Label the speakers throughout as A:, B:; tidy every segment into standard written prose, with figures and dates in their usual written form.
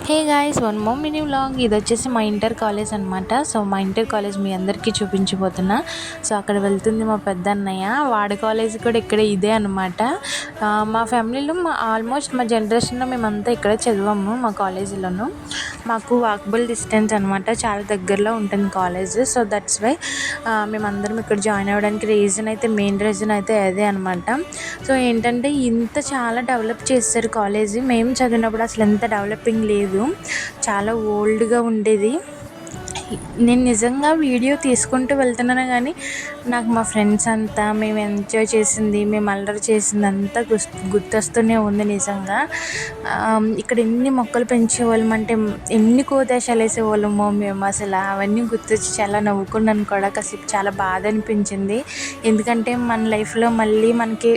A: Hey guys, one more mini vlog. ఇది వచ్చేసి మా ఇంటర్ కాలేజ్ అనమాట. సో మా ఇంటర్ కాలేజ్ మీ అందరికీ చూపించబోతున్నా. సో అక్కడ వెళ్తుంది మా పెద్ద అన్నయ్య. వాడి కాలేజ్ కూడా ఇక్కడ ఇదే అనమాట. మా ఫ్యామిలీలో ఆల్మోస్ట్ మా జనరేషన్లో మేమంతా ఇక్కడే చదివాము మా కాలేజీలోను. మాకు వాకబుల్ డిస్టెన్స్ అనమాట, చాలా దగ్గరలో ఉంటుంది కాలేజ్. సో దట్స్ వై మేమందరం ఇక్కడ జాయిన్ అవ్వడానికి మెయిన్ రీజన్ అయితే అదే అనమాట. సో ఏంటంటే ఇంత చాలా డెవలప్ చేశారు కాలేజీ. మేము చదివినప్పుడు అసలు ఎంత డెవలపింగ్ లేదు, చాలా ఓల్డ్గా ఉండేది. నేను నిజంగా వీడియో తీసుకుంటూ వెళ్తున్నాను కానీ నాకు మా ఫ్రెండ్స్ అంతా మేము ఎంజాయ్ చేసింది, మేము అల్లరి చేసింది అంతా గుర్తొస్తూనే ఉంది నిజంగా. ఇక్కడ ఎన్ని మొక్కలు పెంచేవాళ్ళం అంటే, ఎన్ని కోదేశాలు వేసేవాళ్ళమో మేము, అసలు అవన్నీ గుర్తొచ్చి చాలా నవ్వుకున్నాను కూడా. కాసేపు చాలా బాధ అనిపించింది, ఎందుకంటే మన లైఫ్లో మళ్ళీ మనకి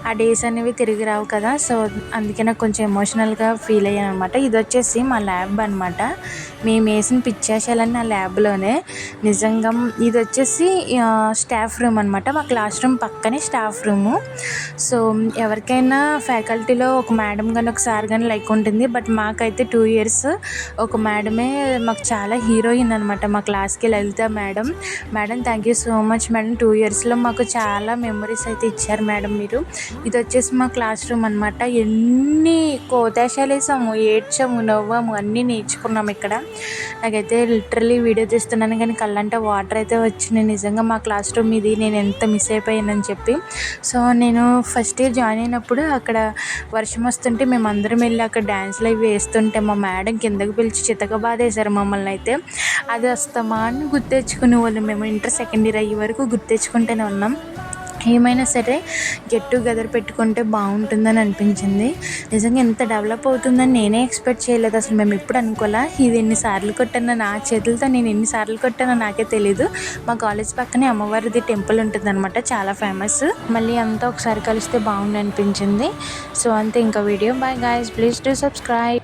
A: ఆ డేస్ అనేవి తిరిగి రావు కదా. సో అందుకే నాకు కొంచెం ఎమోషనల్గా ఫీల్ అయ్యాను అనమాట. ఇది వచ్చేసి మా ల్యాబ్ అనమాట. మేము వేసిన పిచ్చేసాలన్నీ ఆ ల్యాబ్లోనే నిజంగా. ఇది వచ్చేసి స్టాఫ్ రూమ్ అనమాట. మా క్లాస్ రూమ్ పక్కనే స్టాఫ్ రూము. సో ఎవరికైనా ఫ్యాకల్టీలో ఒక మేడం కానీ ఒక సార్ కానీ లైక్ ఉంటుంది. బట్ మాకైతే 2 years ఒక మేడమే మాకు చాలా హీరోయిన్ అనమాట. మా క్లాస్కి Lalitha madam. Madam thank you so much madam. 2 yearsలో మాకు చాలా మెమరీస్ అయితే ఇచ్చారు మేడం మీరు. ఇది వచ్చేసి మా క్లాస్ రూమ్ అనమాట. ఎన్ని కోతాశాలు వేసాము, ఏడ్చాము, నవ్వాము, అన్నీ నేర్చుకున్నాము ఇక్కడ. నాకైతే లిటరలీ వీడియో తీస్తున్నాను కానీ కళ్ళంటే వాటర్ అయితే వచ్చినాయి. నిజంగా మా క్లాస్ రూమ్ ఇది, నేను ఎంత మిస్ అయిపోయానని చెప్పి. సో నేను ఫస్ట్ ఇయర్ జాయిన్ అయినప్పుడు అక్కడ వర్షం వస్తుంటే మేము అందరం వెళ్ళి అక్కడ డ్యాన్స్లు అవి వేస్తుంటే మా మేడం కిందకి పిలిచి చితక బాధేశారు మమ్మల్ని అయితే. అది వస్తామా అని గుర్తెచ్చుకునే వాళ్ళు. మేము ఇంటర్ సెకండ్ ఇయర్ అయ్యే వరకు గుర్తెచ్చుకుంటూనే ఉన్నాం. ఏమైనా సరే గెట్ టుగెదర్ పెట్టుకుంటే బాగుంటుందని అనిపించింది. నిజంగా ఎంత డెవలప్ అవుతుందని నేనే ఎక్స్పెక్ట్ చేయలేదు అసలు. మేము ఎప్పుడు అనుకోలే. ఇది ఎన్నిసార్లు కొట్టానో నా చేతులతో, నేను ఎన్నిసార్లు కొట్టానో నాకే తెలీదు. మా కాలేజ్ పక్కనే అమ్మవారిది టెంపుల్ ఉంటుంది అనమాట, చాలా ఫేమస్. మళ్ళీ అంతా ఒకసారి కలిస్తే బాగుంది అనిపించింది. సో అంతే, ఇంకా video. Bye guys, please do subscribe.